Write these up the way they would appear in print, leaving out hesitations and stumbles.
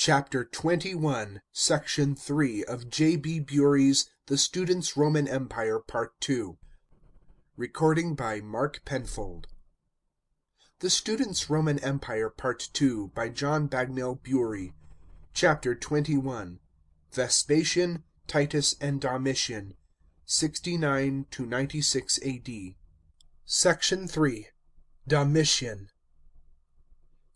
Chapter 21, Section 3 of J.B. Bury's The Students' Roman Empire, Part 2. Recording by Mark Penfold. The Students' Roman Empire, Part 2, by John Bagnell Bury. Chapter 21. Vespasian, Titus, and Domitian, 69 to 96 A.D. Section 3. Domitian.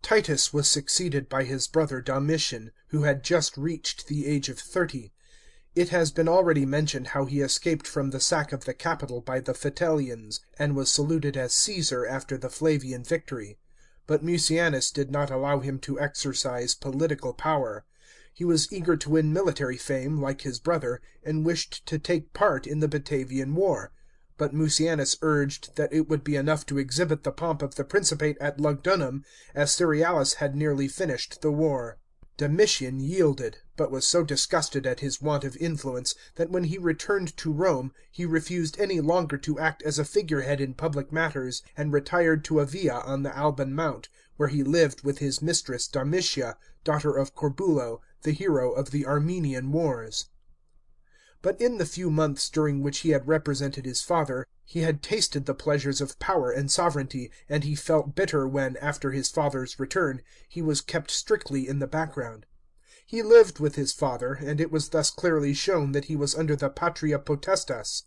Titus was succeeded by his brother Domitian, who had just reached the age of 30. It has been already mentioned how he escaped from the sack of the Capitol by the Fetelians, and was saluted as Caesar after the Flavian victory. But Mucianus did not allow him to exercise political power. He was eager to win military fame, like his brother, and wished to take part in the Batavian War. But Mucianus urged that it would be enough to exhibit the pomp of the Principate at Lugdunum, as Cerealis had nearly finished the war. Domitian yielded, but was so disgusted at his want of influence that when he returned to Rome he refused any longer to act as a figurehead in public matters, and retired to a villa on the Alban Mount, where he lived with his mistress Domitia, daughter of Corbulo, the hero of the Armenian wars. But in the few months during which he had represented his father, he had tasted the pleasures of power and sovereignty, and he felt bitter when, after his father's return, he was kept strictly in the background. He lived with his father, and it was thus clearly shown that he was under the patria potestas.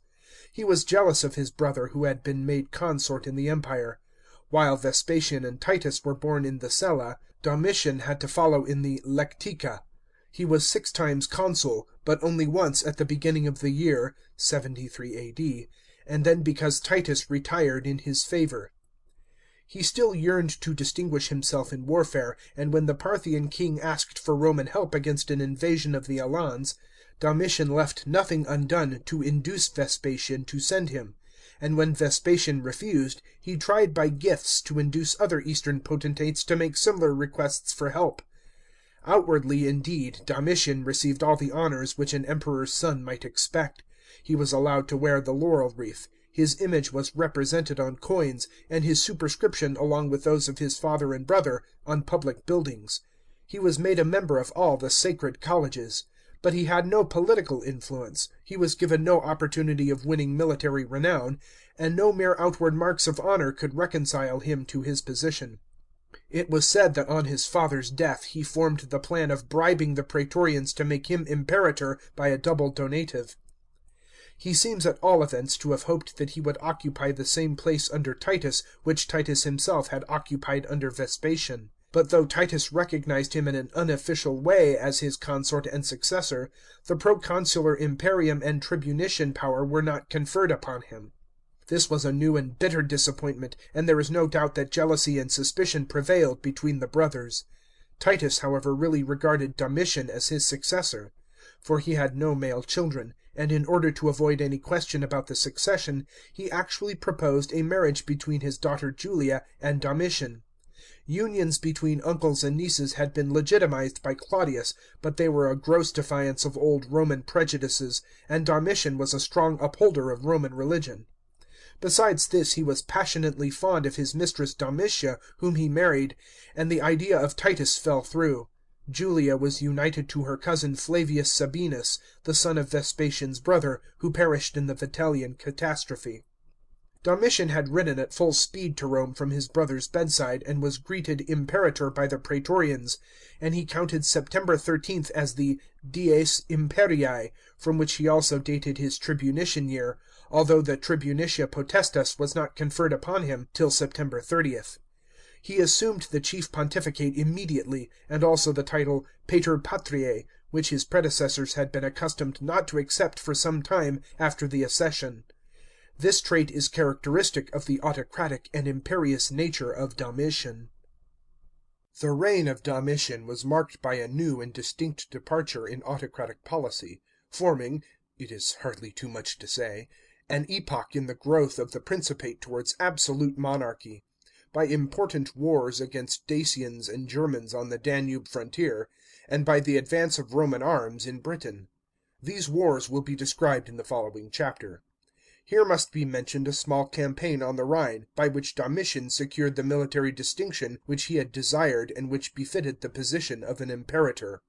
He was jealous of his brother, who had been made consort in the empire. While Vespasian and Titus were born in the Sella, Domitian had to follow in the lectica. He was 6 times consul, but only once at the beginning of the year 73 A.D., and then because Titus retired in his favour. He still yearned to distinguish himself in warfare, and when the Parthian king asked for Roman help against an invasion of the Alans, Domitian left nothing undone to induce Vespasian to send him, and when Vespasian refused, he tried by gifts to induce other eastern potentates to make similar requests for help. Outwardly, indeed, Domitian received all the honours which an emperor's son might expect. He was allowed to wear the laurel wreath, his image was represented on coins, and his superscription, along with those of his father and brother, on public buildings. He was made a member of all the sacred colleges. But he had no political influence, he was given no opportunity of winning military renown, and no mere outward marks of honour could reconcile him to his position. It was said that on his father's death he formed the plan of bribing the praetorians to make him imperator by a double donative. He seems at all events to have hoped that he would occupy the same place under Titus which Titus himself had occupied under Vespasian. But though Titus recognized him in an unofficial way as his consort and successor, the proconsular imperium and tribunician power were not conferred upon him. This was a new and bitter disappointment, and there is no doubt that jealousy and suspicion prevailed between the brothers. Titus, however, really regarded Domitian as his successor, for he had no male children, and in order to avoid any question about the succession, he actually proposed a marriage between his daughter Julia and Domitian. Unions between uncles and nieces had been legitimized by Claudius, but they were a gross defiance of old Roman prejudices, and Domitian was a strong upholder of Roman religion. Besides this, he was passionately fond of his mistress Domitia, whom he married, and the idea of Titus fell through. Julia was united to her cousin Flavius Sabinus, the son of Vespasian's brother, who perished in the Vitellian catastrophe. Domitian had ridden at full speed to Rome from his brother's bedside, and was greeted imperator by the praetorians, and he counted September 13th as the dies imperii, from which he also dated his tribunician year, although the tribunicia potestas was not conferred upon him till September 30th. He assumed the chief pontificate immediately, and also the title Pater Patriae, which his predecessors had been accustomed not to accept for some time after the accession. This trait is characteristic of the autocratic and imperious nature of Domitian. The reign of Domitian was marked by a new and distinct departure in autocratic policy, forming, it is hardly too much to say, an epoch in the growth of the Principate towards absolute monarchy. By important wars against Dacians and Germans on the Danube frontier, and by the advance of Roman arms in Britain. These wars will be described in the following chapter. Here must be mentioned a small campaign on the Rhine, by which Domitian secured the military distinction which he had desired and which befitted the position of an imperator.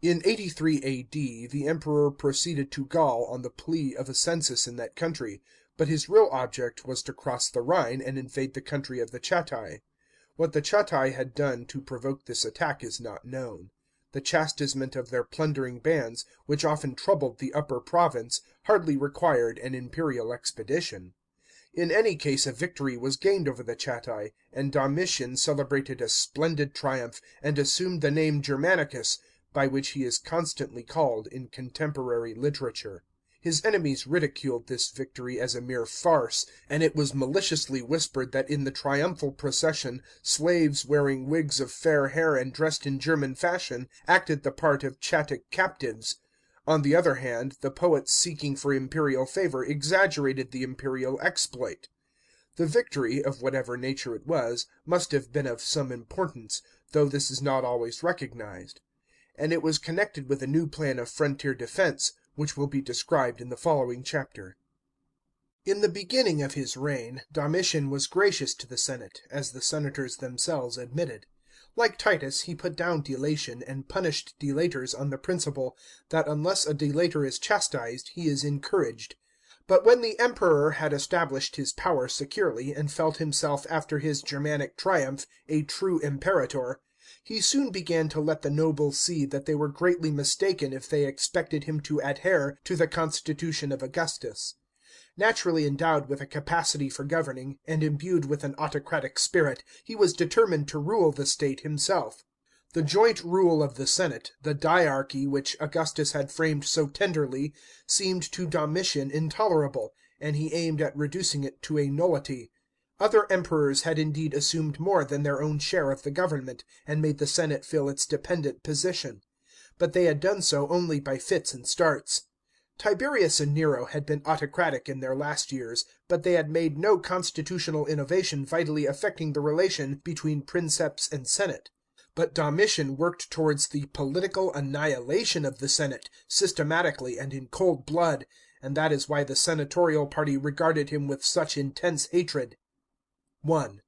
In 83 A.D. the Emperor proceeded to Gaul on the plea of a census in that country, but his real object was to cross the Rhine and invade the country of the Chatti. What the Chatti had done to provoke this attack is not known. The chastisement of their plundering bands, which often troubled the upper province, hardly required an imperial expedition. In any case a victory was gained over the Chatti, and Domitian celebrated a splendid triumph, and assumed the name Germanicus, by which he is constantly called in contemporary literature. His enemies ridiculed this victory as a mere farce, and it was maliciously whispered that in the triumphal procession slaves wearing wigs of fair hair and dressed in German fashion acted the part of Chattic captives. On the other hand, the poets seeking for imperial favour exaggerated the imperial exploit. The victory, of whatever nature it was, must have been of some importance, though this is not always recognised. And it was connected with a new plan of frontier defence, which will be described in the following chapter. In the beginning of his reign, Domitian was gracious to the Senate, as the senators themselves admitted. Like Titus, he put down delation, and punished delators on the principle that unless a delator is chastised, he is encouraged. But when the Emperor had established his power securely, and felt himself after his Germanic triumph a true imperator, he soon began to let the nobles see that they were greatly mistaken if they expected him to adhere to the constitution of Augustus. Naturally endowed with a capacity for governing, and imbued with an autocratic spirit, he was determined to rule the state himself. The joint rule of the Senate, the diarchy which Augustus had framed so tenderly, seemed to Domitian intolerable, and he aimed at reducing it to a nullity. Other emperors had indeed assumed more than their own share of the government, and made the Senate fill its dependent position. But they had done so only by fits and starts. Tiberius and Nero had been autocratic in their last years, but they had made no constitutional innovation vitally affecting the relation between Princeps and Senate. But Domitian worked towards the political annihilation of the Senate, systematically and in cold blood, and that is why the senatorial party regarded him with such intense hatred. 1.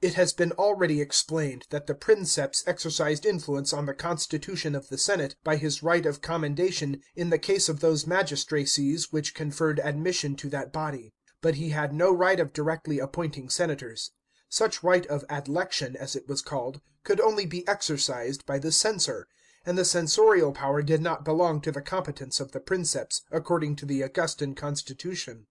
It has been already explained that the Princeps exercised influence on the constitution of the Senate by his right of commendation in the case of those magistracies which conferred admission to that body. But he had no right of directly appointing senators. Such right of adlection, as it was called, could only be exercised by the censor, and the censorial power did not belong to the competence of the Princeps, according to the Augustan constitution.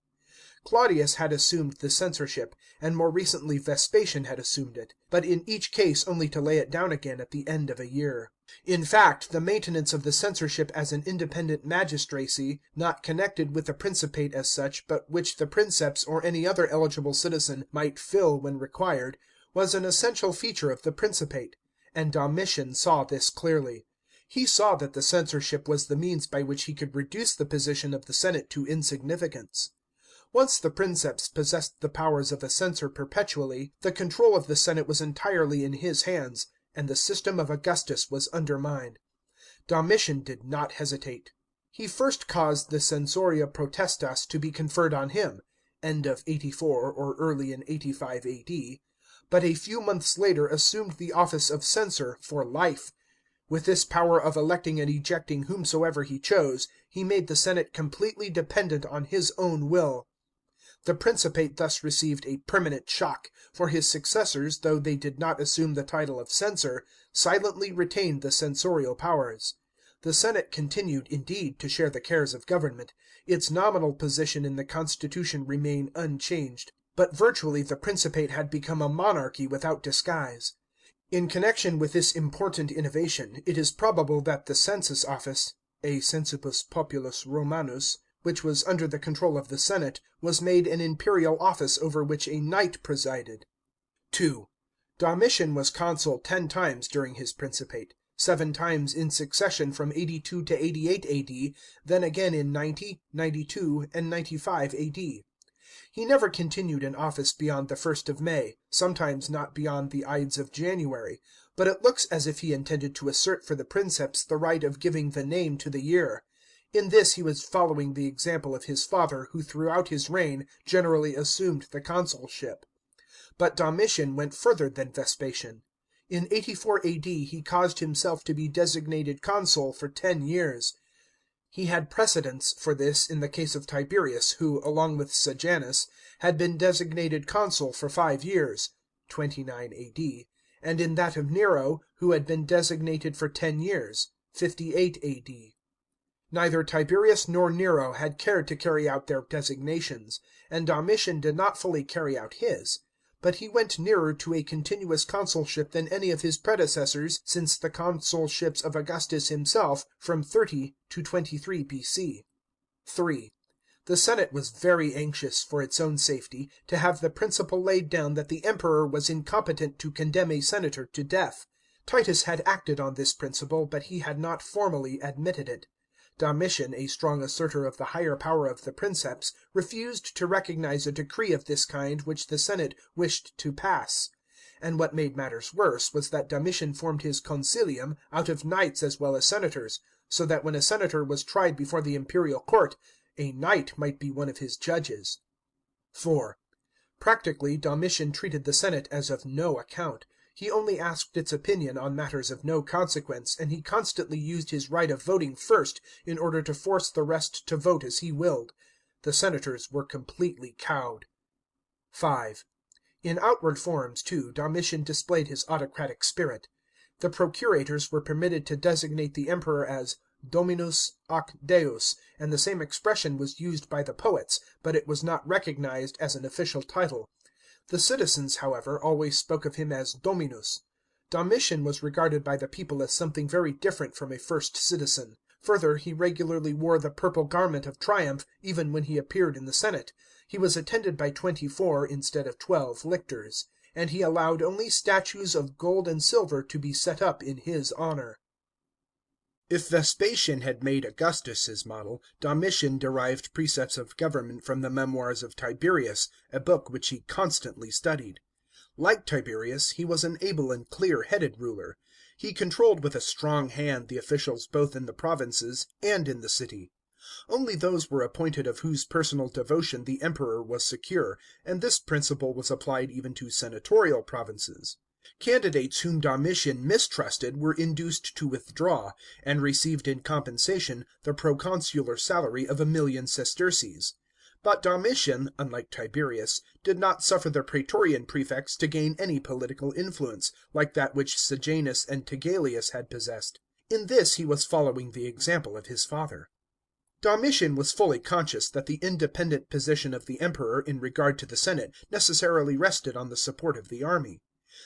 Claudius had assumed the censorship, and more recently Vespasian had assumed it, but in each case only to lay it down again at the end of a year. In fact, the maintenance of the censorship as an independent magistracy, not connected with the Principate as such, but which the Princeps or any other eligible citizen might fill when required, was an essential feature of the Principate, and Domitian saw this clearly. He saw that the censorship was the means by which he could reduce the position of the Senate to insignificance. Once the Princeps possessed the powers of a censor perpetually, the control of the Senate was entirely in his hands, and the system of Augustus was undermined. Domitian did not hesitate. He first caused the censoria protestas to be conferred on him (end of 84 or early in 85 A.D.), but a few months later assumed the office of censor for life. With this power of electing and ejecting whomsoever he chose, he made the Senate completely dependent on his own will. The Principate thus received a permanent shock, for his successors, though they did not assume the title of censor, silently retained the censorial powers. The Senate continued, indeed, to share the cares of government; its nominal position in the constitution remained unchanged, but virtually the Principate had become a monarchy without disguise. In connection with this important innovation, it is probable that the census office (a censibus populus Romanus), which was under the control of the Senate, was made an imperial office over which a knight presided. 2. Domitian was consul 10 times during his principate, 7 times in succession from 82 to 88 A.D., then again in 90, 92, and 95 A.D. He never continued in office beyond the 1st of May, sometimes not beyond the Ides of January, but it looks as if he intended to assert for the Princeps the right of giving the name to the year. In this he was following the example of his father, who throughout his reign generally assumed the consulship. But Domitian went further than Vespasian. In 84 A.D. he caused himself to be designated consul for 10 years. He had precedents for this in the case of Tiberius, who, along with Sejanus, had been designated consul for 5 years (29 A.D.), and in that of Nero, who had been designated for 10 years (58 A.D.). Neither Tiberius nor Nero had cared to carry out their designations, and Domitian did not fully carry out his. But he went nearer to a continuous consulship than any of his predecessors since the consulships of Augustus himself from 30 to 23 B.C. 3. The senate was very anxious, for its own safety, to have the principle laid down that the Emperor was incompetent to condemn a senator to death. Titus had acted on this principle, but he had not formally admitted it. Domitian, a strong asserter of the higher power of the Princeps, refused to recognize a decree of this kind which the senate wished to pass. And what made matters worse was that Domitian formed his consilium out of knights as well as senators, so that when a senator was tried before the imperial court, a knight might be one of his judges. 4. Practically, Domitian treated the senate as of no account. He only asked its opinion on matters of no consequence, and he constantly used his right of voting first, in order to force the rest to vote as he willed. The senators were completely cowed. 5. In outward forms, too, Domitian displayed his autocratic spirit. The procurators were permitted to designate the Emperor as Dominus ac Deus, and the same expression was used by the poets, but it was not recognised as an official title. The citizens, however, always spoke of him as Dominus. Domitian was regarded by the people as something very different from a first citizen. Further, he regularly wore the purple garment of triumph, even when he appeared in the senate. He was attended by 24 instead of 12 lictors, and he allowed only statues of gold and silver to be set up in his honour. If Vespasian had made Augustus his model, Domitian derived precepts of government from the memoirs of Tiberius, a book which he constantly studied. Like Tiberius, he was an able and clear-headed ruler. He controlled with a strong hand the officials both in the provinces and in the city. Only those were appointed of whose personal devotion the Emperor was secure, and this principle was applied even to senatorial provinces. Candidates whom Domitian mistrusted were induced to withdraw, and received in compensation the proconsular salary of 1,000,000 sesterces. But Domitian, unlike Tiberius, did not suffer the praetorian prefects to gain any political influence, like that which Sejanus and Tigellius had possessed. In this he was following the example of his father. Domitian was fully conscious that the independent position of the Emperor in regard to the senate necessarily rested on the support of the army.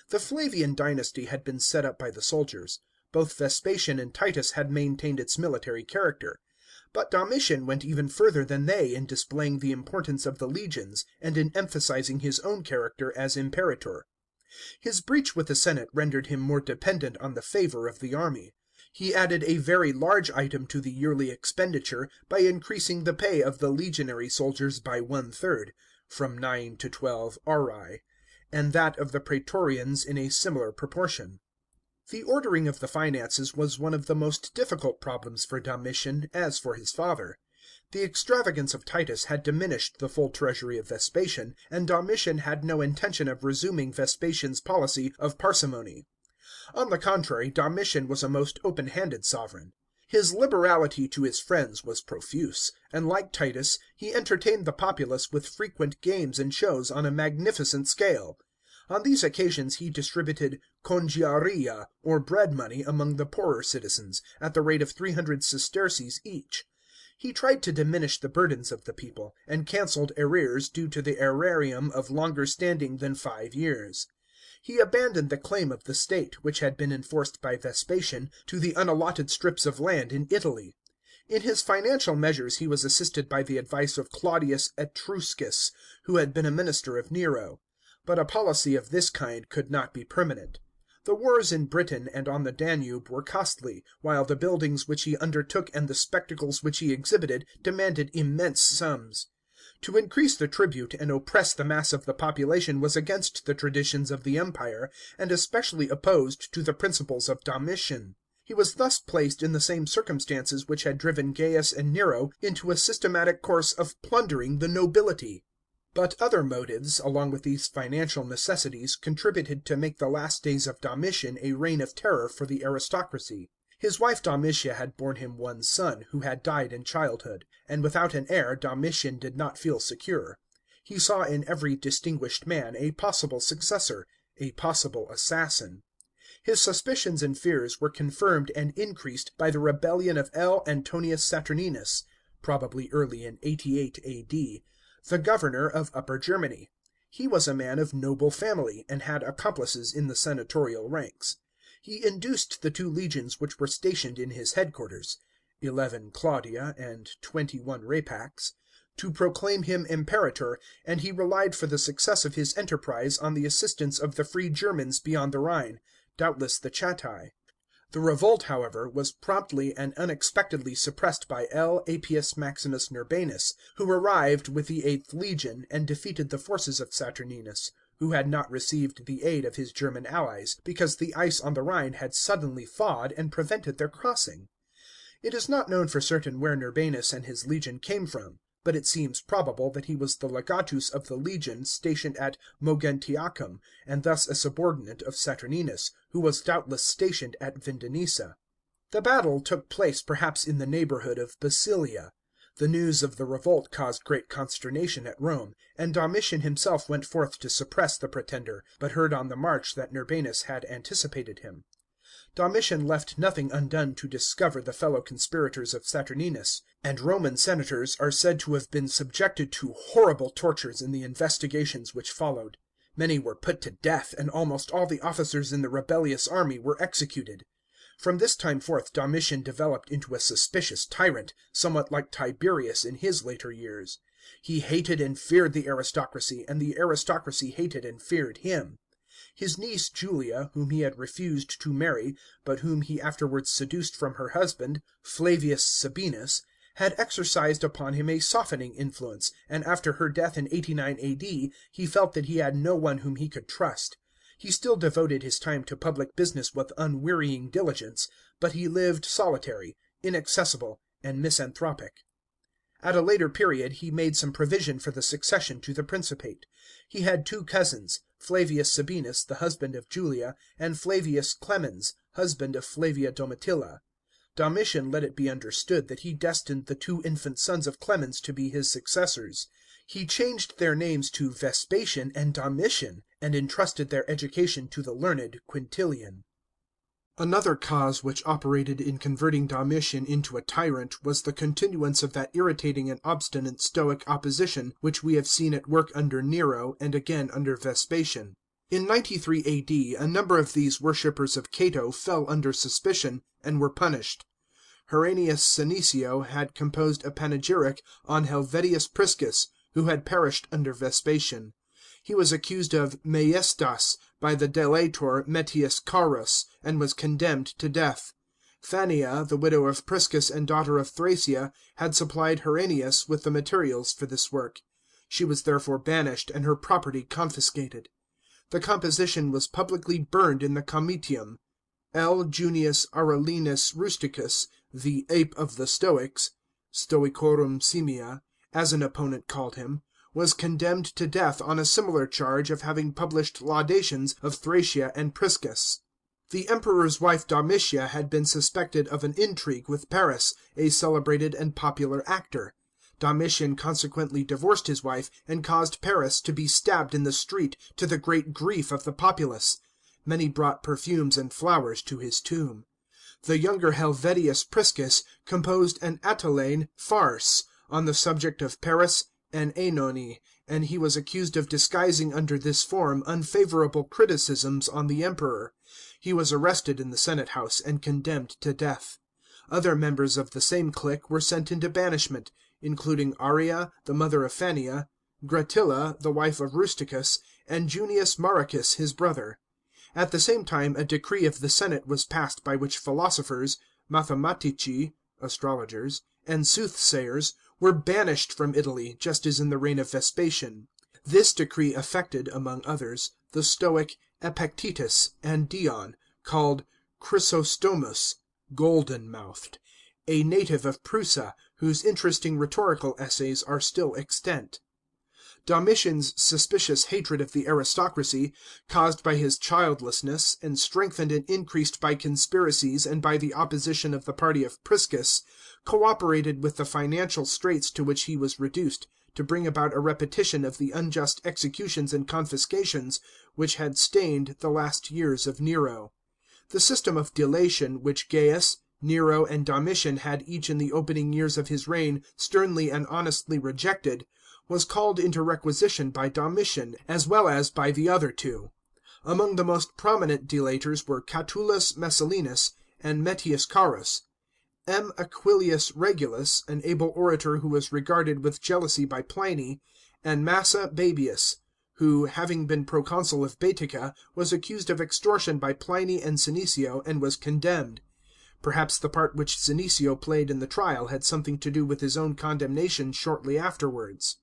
The Flavian dynasty had been set up by the soldiers. Both Vespasian and Titus had maintained its military character. But Domitian went even further than they in displaying the importance of the legions, and in emphasizing his own character as imperator. His breach with the senate rendered him more dependent on the favour of the army. He added a very large item to the yearly expenditure by increasing the pay of the legionary soldiers by 1/3, from 9 to 12 auri, and that of the praetorians in a similar proportion. The ordering of the finances was one of the most difficult problems for Domitian, as for his father. The extravagance of Titus had diminished the full treasury of Vespasian, and Domitian had no intention of resuming Vespasian's policy of parsimony. On the contrary, Domitian was a most open-handed sovereign. His liberality to his friends was profuse, and like Titus, he entertained the populace with frequent games and shows on a magnificent scale. On these occasions he distributed congiaria, or bread money, among the poorer citizens, at the rate of 300 sesterces each. He tried to diminish the burdens of the people, and cancelled arrears due to the aerarium of longer standing than 5 years. He abandoned the claim of the state, which had been enforced by Vespasian, to the unallotted strips of land in Italy. In his financial measures he was assisted by the advice of Claudius Etruscus, who had been a minister of Nero. But a policy of this kind could not be permanent. The wars in Britain and on the Danube were costly, while the buildings which he undertook and the spectacles which he exhibited demanded immense sums. To increase the tribute and oppress the mass of the population was against the traditions of the empire, and especially opposed to the principles of Domitian. He was thus placed in the same circumstances which had driven Gaius and Nero into a systematic course of plundering the nobility. But other motives, along with these financial necessities, contributed to make the last days of Domitian a reign of terror for the aristocracy. His wife Domitia had borne him one son, who had died in childhood, and without an heir Domitian did not feel secure. He saw in every distinguished man a possible successor, a possible assassin. His suspicions and fears were confirmed and increased by the rebellion of L. Antonius Saturninus (probably early in 88 A.D.), the governor of Upper Germany. He was a man of noble family, and had accomplices in the senatorial ranks. He induced the 2 legions which were stationed in his headquarters (11 Claudia and 21 Rapax) to proclaim him Imperator, and he relied for the success of his enterprise on the assistance of the free Germans beyond the Rhine, doubtless the Chatti. The revolt, however, was promptly and unexpectedly suppressed by L. Appius Maximus Norbanus, who arrived with the 8th legion, and defeated the forces of Saturninus, who had not received the aid of his German allies, because the ice on the Rhine had suddenly thawed and prevented their crossing. It is not known for certain where Norbanus and his legion came from, but it seems probable that he was the legatus of the legion stationed at Moguntiacum, and thus a subordinate of Saturninus, who was doubtless stationed at Vindonissa. The battle took place perhaps in the neighbourhood of Basilia. The news of the revolt caused great consternation at Rome, and Domitian himself went forth to suppress the pretender, but heard on the march that Norbanus had anticipated him. Domitian left nothing undone to discover the fellow conspirators of Saturninus, and Roman senators are said to have been subjected to horrible tortures in the investigations which followed. Many were put to death, and almost all the officers in the rebellious army were executed. From this time forth Domitian developed into a suspicious tyrant, somewhat like Tiberius in his later years. He hated and feared the aristocracy, and the aristocracy hated and feared him. His niece Julia, whom he had refused to marry, but whom he afterwards seduced from her husband, Flavius Sabinus, had exercised upon him a softening influence, and after her death in 89 A.D. he felt that he had no one whom he could trust. He still devoted his time to public business with unwearying diligence, but he lived solitary, inaccessible, and misanthropic. At a later period he made some provision for the succession to the Principate. He had 2 cousins, Flavius Sabinus, the husband of Julia, and Flavius Clemens, husband of Flavia Domitilla. Domitian let it be understood that he destined the 2 infant sons of Clemens to be his successors. He changed their names to Vespasion and Domitian, and entrusted their education to the learned Quintilian. Another cause which operated in converting Domitian into a tyrant was the continuance of that irritating and obstinate Stoic opposition which we have seen at work under Nero, and again under Vespasian. In 93 A.D. a number of these worshippers of Cato fell under suspicion, and were punished. Herennius Senecio had composed a panegyric on Helvidius Priscus, who had perished under Vespasian. He was accused of maiestas by the delator Metius Carus, and was condemned to death. Fannia, the widow of Priscus and daughter of Thrasea, had supplied Herennius with the materials for this work. She was therefore banished, and her property confiscated. The composition was publicly burned in the Comitium. L. Junius Aurelianus Rusticus, the ape of the Stoics (Stoicorum simia), as an opponent called him, was condemned to death on a similar charge of having published laudations of Thrasea and Priscus. The Emperor's wife Domitia had been suspected of an intrigue with Paris, a celebrated and popular actor. Domitian consequently divorced his wife, and caused Paris to be stabbed in the street, to the great grief of the populace. Many brought perfumes and flowers to his tomb. The younger Helvidius Priscus composed an Atellane farce on the subject of Paris and Oenone, and he was accused of disguising under this form unfavourable criticisms on the Emperor. He was arrested in the Senate house, and condemned to death. Other members of the same clique were sent into banishment, including Arria, the mother of Fannia, Gratilla, the wife of Rusticus, and Junius Mauricus, his brother. At the same time a decree of the Senate was passed by which philosophers, mathematici (astrologers), and soothsayers were banished from Italy, just as in the reign of Vespasian. This decree affected, among others, the Stoic Epictetus and Dion, called Chrysostomus (golden-mouthed), a native of Prusa, whose interesting rhetorical essays are still extant. Domitian's suspicious hatred of the aristocracy, caused by his childlessness, and strengthened and increased by conspiracies and by the opposition of the party of Priscus, co-operated with the financial straits to which he was reduced, to bring about a repetition of the unjust executions and confiscations which had stained the last years of Nero. The system of delation which Gaius, Nero, and Domitian had each in the opening years of his reign sternly and honestly rejected, was called into requisition by Domitian, as well as by the other two. Among the most prominent delators were Catulus Messallinus and Metius Carus. M. Aquilius Regulus, an able orator who was regarded with jealousy by Pliny, and Massa Baebius, who, having been proconsul of Baetica, was accused of extortion by Pliny and Senecio, and was condemned. Perhaps the part which Senecio played in the trial had something to do with his own condemnation shortly afterwards.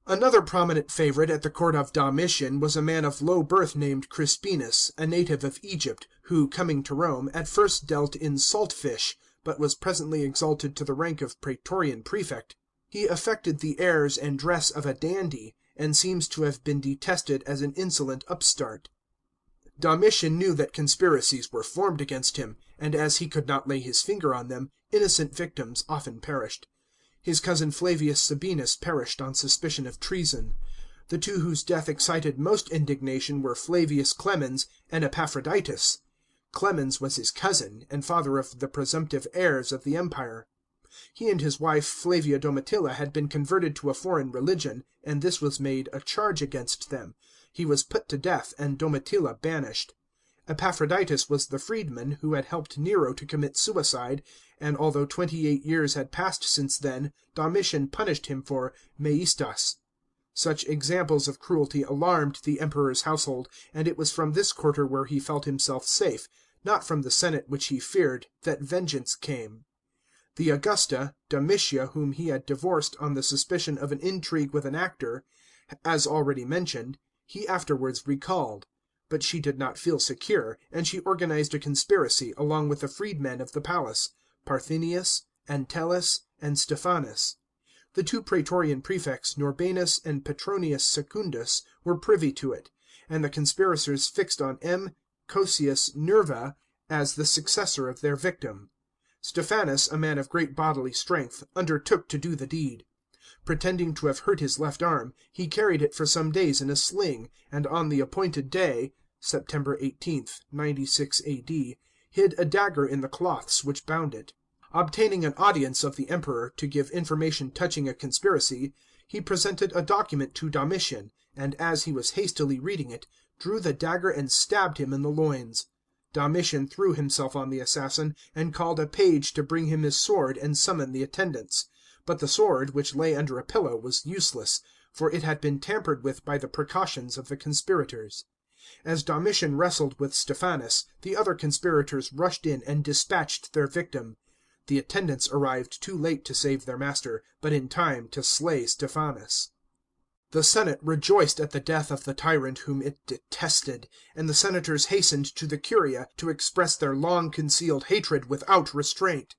Another prominent favourite at the court of Domitian was a man of low birth named Crispinus, a native of Egypt, who, coming to Rome, at first dealt in salt fish, but was presently exalted to the rank of praetorian prefect. He affected the airs and dress of a dandy, and seems to have been detested as an insolent upstart. Domitian knew that conspiracies were formed against him, and as he could not lay his finger on them, innocent victims often perished. His cousin Flavius Sabinus perished on suspicion of treason. The two whose death excited most indignation were Flavius Clemens and Epaphroditus. Clemens was his cousin, and father of the presumptive heirs of the empire. He and his wife Flavia Domitilla had been converted to a foreign religion, and this was made a charge against them. He was put to death, and Domitilla banished. Epaphroditus was the freedman who had helped Nero to commit suicide, and although 28 years had passed since then, Domitian punished him for meistas. Such examples of cruelty alarmed the Emperor's household, and it was from this quarter where he felt himself safe, not from the Senate which he feared, that vengeance came. The Augusta, Domitia, whom he had divorced on the suspicion of an intrigue with an actor, as already mentioned, he afterwards recalled. But she did not feel secure, and she organized a conspiracy, along with the freedmen of the palace, Parthenius, Entellus, and Stephanus. The two praetorian prefects, Norbanus and Petronius Secundus, were privy to it, and the conspirators fixed on M. Cosius Nerva as the successor of their victim. Stephanus, a man of great bodily strength, undertook to do the deed. Pretending to have hurt his left arm, he carried it for some days in a sling, and on the appointed day (September 18, 96 A.D.) hid a dagger in the cloths which bound it. Obtaining an audience of the Emperor, to give information touching a conspiracy, he presented a document to Domitian, and as he was hastily reading it, drew the dagger and stabbed him in the loins. Domitian threw himself on the assassin, and called a page to bring him his sword and summon the attendants. But the sword, which lay under a pillow, was useless, for it had been tampered with by the precautions of the conspirators. As Domitian wrestled with Stephanus, the other conspirators rushed in and dispatched their victim. The attendants arrived too late to save their master, but in time to slay Stephanus. The Senate rejoiced at the death of the tyrant whom it detested, and the senators hastened to the Curia to express their long-concealed hatred without restraint.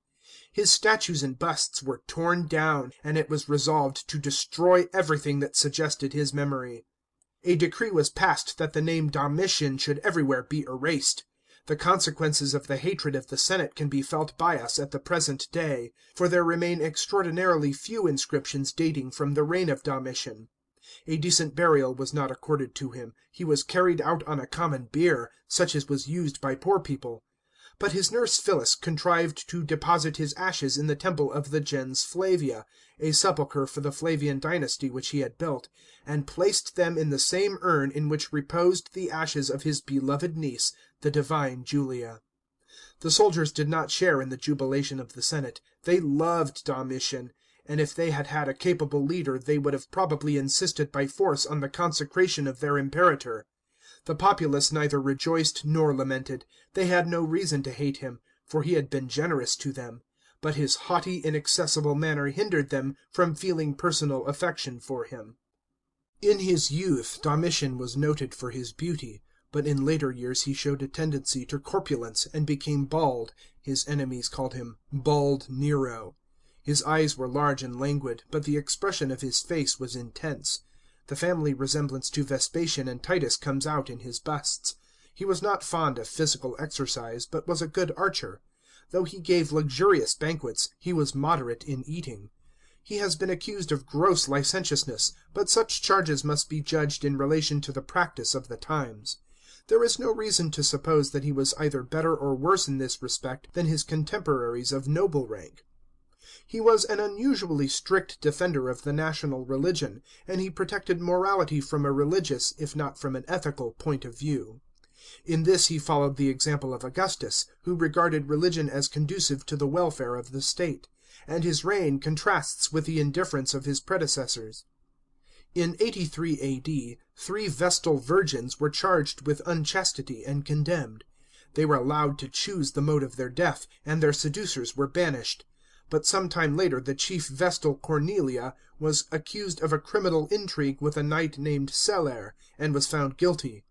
His statues and busts were torn down, and it was resolved to destroy everything that suggested his memory. A decree was passed that the name Domitian should everywhere be erased. The consequences of the hatred of the Senate can be felt by us at the present day, for there remain extraordinarily few inscriptions dating from the reign of Domitian. A decent burial was not accorded to him. He was carried out on a common bier, such as was used by poor people. But his nurse Phyllis contrived to deposit his ashes in the temple of the gens Flavia, a sepulchre for the Flavian dynasty which he had built, and placed them in the same urn in which reposed the ashes of his beloved niece, the divine Julia. The soldiers did not share in the jubilation of the Senate. They loved Domitian, and if they had had a capable leader they would have probably insisted by force on the consecration of their imperator. The populace neither rejoiced nor lamented. They had no reason to hate him, for he had been generous to them. But his haughty, inaccessible manner hindered them from feeling personal affection for him. In his youth Domitian was noted for his beauty, but in later years he showed a tendency to corpulence, and became bald. His enemies called him Bald Nero. His eyes were large and languid, but the expression of his face was intense. The family resemblance to Vespasian and Titus comes out in his busts. He was not fond of physical exercise, but was a good archer. Though he gave luxurious banquets, he was moderate in eating. He has been accused of gross licentiousness, but such charges must be judged in relation to the practice of the times. There is no reason to suppose that he was either better or worse in this respect than his contemporaries of noble rank. He was an unusually strict defender of the national religion, and he protected morality from a religious, if not from an ethical, point of view. In this he followed the example of Augustus, who regarded religion as conducive to the welfare of the state, and his reign contrasts with the indifference of his predecessors. In 83 A.D., 3 Vestal virgins were charged with unchastity and condemned. They were allowed to choose the mode of their death, and their seducers were banished. But some time later the chief Vestal Cornelia was accused of a criminal intrigue with a knight named Celer, and was found guilty.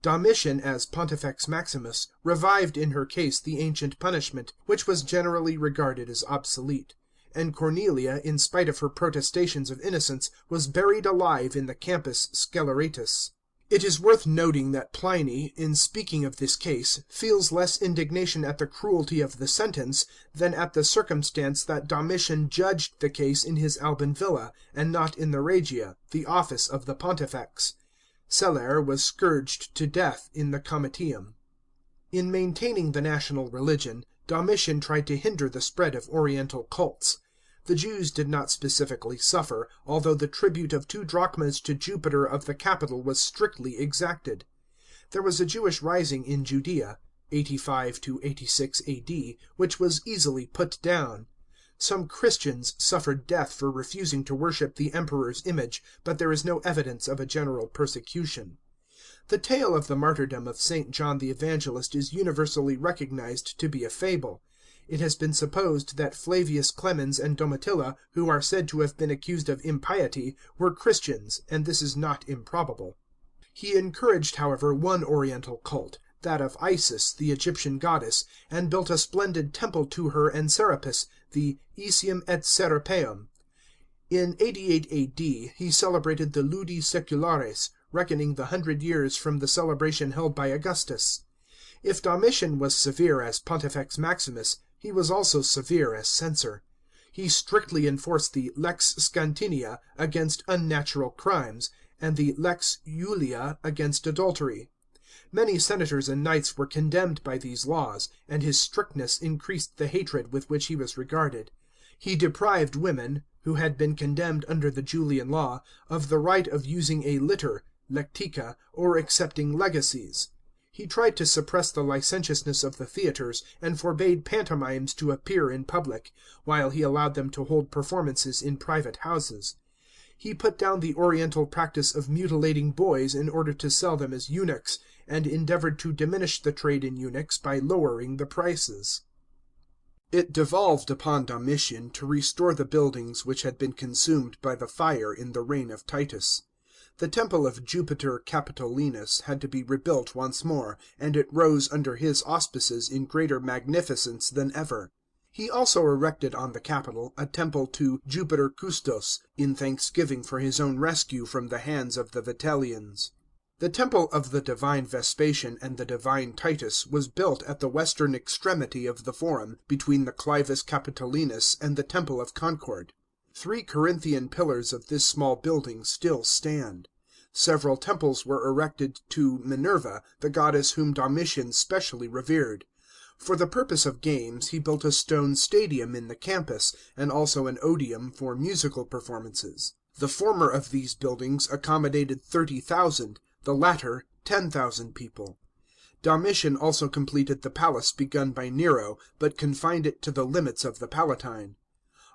Domitian, as Pontifex Maximus, revived in her case the ancient punishment, which was generally regarded as obsolete; and Cornelia, in spite of her protestations of innocence, was buried alive in the Campus Sceleratus. It is worth noting that Pliny, in speaking of this case, feels less indignation at the cruelty of the sentence than at the circumstance that Domitian judged the case in his Alban villa, and not in the Regia, the office of the Pontifex. Celer was scourged to death in the Comitium. In maintaining the national religion, Domitian tried to hinder the spread of Oriental cults. The Jews did not specifically suffer, although the tribute of 2 drachmas to Jupiter of the capital was strictly exacted. There was a Jewish rising in Judea, 85 to 86 A.D., which was easily put down. Some Christians suffered death for refusing to worship the Emperor's image, but there is no evidence of a general persecution. The tale of the martyrdom of St. John the Evangelist is universally recognized to be a fable. It has been supposed that Flavius Clemens and Domitilla, who are said to have been accused of impiety, were Christians, and this is not improbable. He encouraged, however, one Oriental cult, that of Isis, the Egyptian goddess, and built a splendid temple to her and Serapis, the Isium et Serapeum. In 88 A.D. he celebrated the Ludi Seculares, reckoning the 100 years from the celebration held by Augustus. If Domitian was severe as Pontifex Maximus, he was also severe as censor. He strictly enforced the lex Scantinia against unnatural crimes, and the lex Iulia against adultery. Many senators and knights were condemned by these laws, and his strictness increased the hatred with which he was regarded. He deprived women, who had been condemned under the Julian law, of the right of using a litter, lectica, or accepting legacies. He tried to suppress the licentiousness of the theatres, and forbade pantomimes to appear in public, while he allowed them to hold performances in private houses. He put down the Oriental practice of mutilating boys in order to sell them as eunuchs, and endeavoured to diminish the trade in eunuchs by lowering the prices. It devolved upon Domitian to restore the buildings which had been consumed by the fire in the reign of Titus. The temple of Jupiter Capitolinus had to be rebuilt once more, and it rose under his auspices in greater magnificence than ever. He also erected on the Capitol a temple to Jupiter Custos, in thanksgiving for his own rescue from the hands of the Vitellians. The temple of the divine Vespasian and the divine Titus was built at the western extremity of the Forum, between the Clivus Capitolinus and the Temple of Concord. 3 Corinthian pillars of this small building still stand. Several temples were erected to Minerva, the goddess whom Domitian specially revered. For the purpose of games he built a stone stadium in the campus, and also an odium for musical performances. The former of these buildings accommodated 30,000, the latter 10,000 people. Domitian also completed the palace begun by Nero, but confined it to the limits of the Palatine.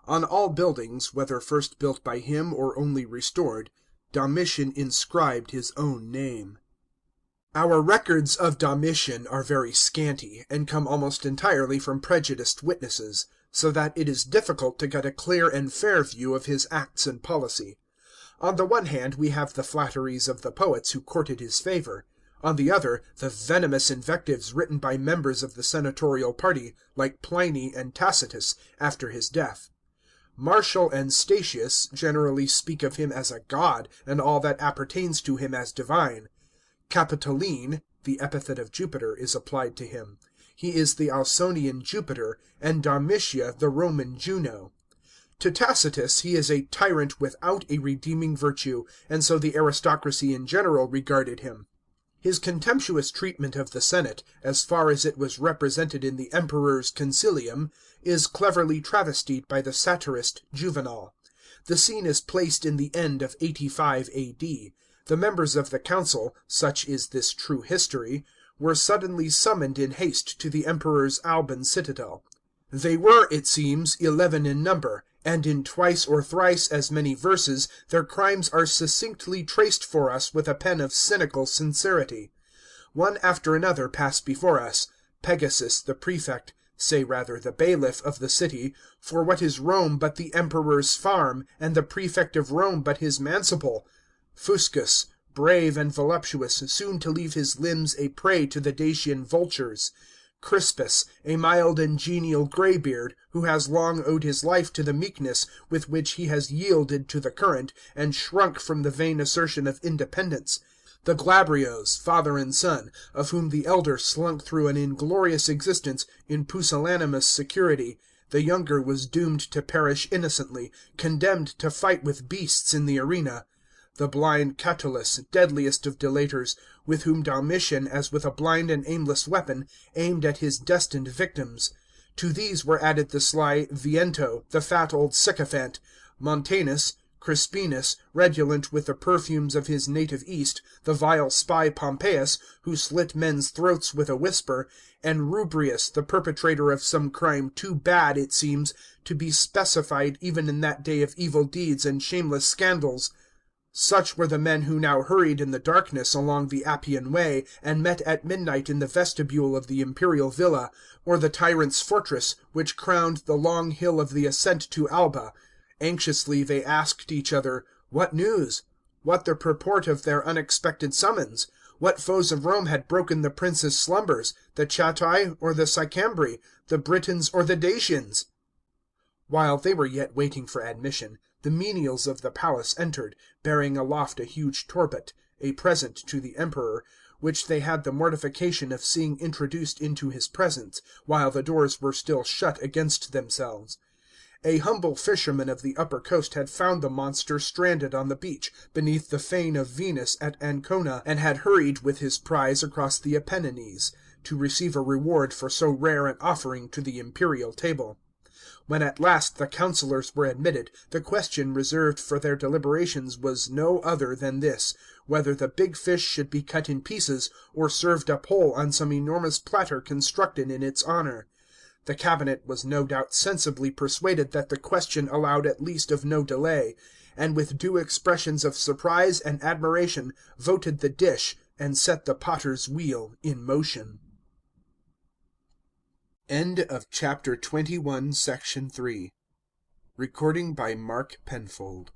On all buildings, whether first built by him or only restored, Domitian inscribed his own name. Our records of Domitian are very scanty, and come almost entirely from prejudiced witnesses, so that it is difficult to get a clear and fair view of his acts and policy. On the one hand we have the flatteries of the poets who courted his favour; on the other, the venomous invectives written by members of the senatorial party, like Pliny and Tacitus, after his death. Martial and Statius generally speak of him as a god, and all that appertains to him as divine. Capitoline, the epithet of Jupiter, is applied to him. He is the Ausonian Jupiter, and Domitia the Roman Juno. To Tacitus he is a tyrant without a redeeming virtue, and so the aristocracy in general regarded him. His contemptuous treatment of the senate, as far as it was represented in the Emperor's consilium, is cleverly travestied by the satirist Juvenal. The scene is placed in the end of 85 A.D. The members of the council, such is this true history, were suddenly summoned in haste to the Emperor's Alban citadel. They were, it seems, 11 in number, and in twice or thrice as many verses their crimes are succinctly traced for us with a pen of cynical sincerity. One after another pass before us. Pegasus the prefect, say rather the bailiff of the city, for what is Rome but the Emperor's farm, and the prefect of Rome but his manciple? Fuscus, brave and voluptuous, soon to leave his limbs a prey to the Dacian vultures. Crispus, a mild and genial graybeard, who has long owed his life to the meekness with which he has yielded to the current, and shrunk from the vain assertion of independence. The Glabrios, father and son, of whom the elder slunk through an inglorious existence in pusillanimous security, the younger was doomed to perish innocently, condemned to fight with beasts in the arena. The blind Catullus, deadliest of delators, with whom Domitian, as with a blind and aimless weapon, aimed at his destined victims. To these were added the sly Viento, the fat old sycophant, Montanus, Crispinus, redolent with the perfumes of his native East, the vile spy Pompeius, who slit men's throats with a whisper, and Rubrius, the perpetrator of some crime too bad, it seems, to be specified even in that day of evil deeds and shameless scandals. Such were the men who now hurried in the darkness along the Appian Way, and met at midnight in the vestibule of the imperial villa, or the tyrant's fortress, which crowned the long hill of the ascent to Alba. Anxiously they asked each other, what news? What the purport of their unexpected summons? What foes of Rome had broken the prince's slumbers, the Chatti or the Sicambri, the Britons or the Dacians? While they were yet waiting for admission, the menials of the palace entered, bearing aloft a huge turbot, a present to the Emperor, which they had the mortification of seeing introduced into his presence, while the doors were still shut against themselves. A humble fisherman of the upper coast had found the monster stranded on the beach, beneath the fane of Venus at Ancona, and had hurried with his prize across the Apennines, to receive a reward for so rare an offering to the imperial table. When at last the councillors were admitted, the question reserved for their deliberations was no other than this, whether the big fish should be cut in pieces, or served up whole on some enormous platter constructed in its honour. The cabinet was no doubt sensibly persuaded that the question allowed at least of no delay, and with due expressions of surprise and admiration voted the dish, and set the potter's wheel in motion. End of chapter 21, section 3. Recording by Mark Penfold.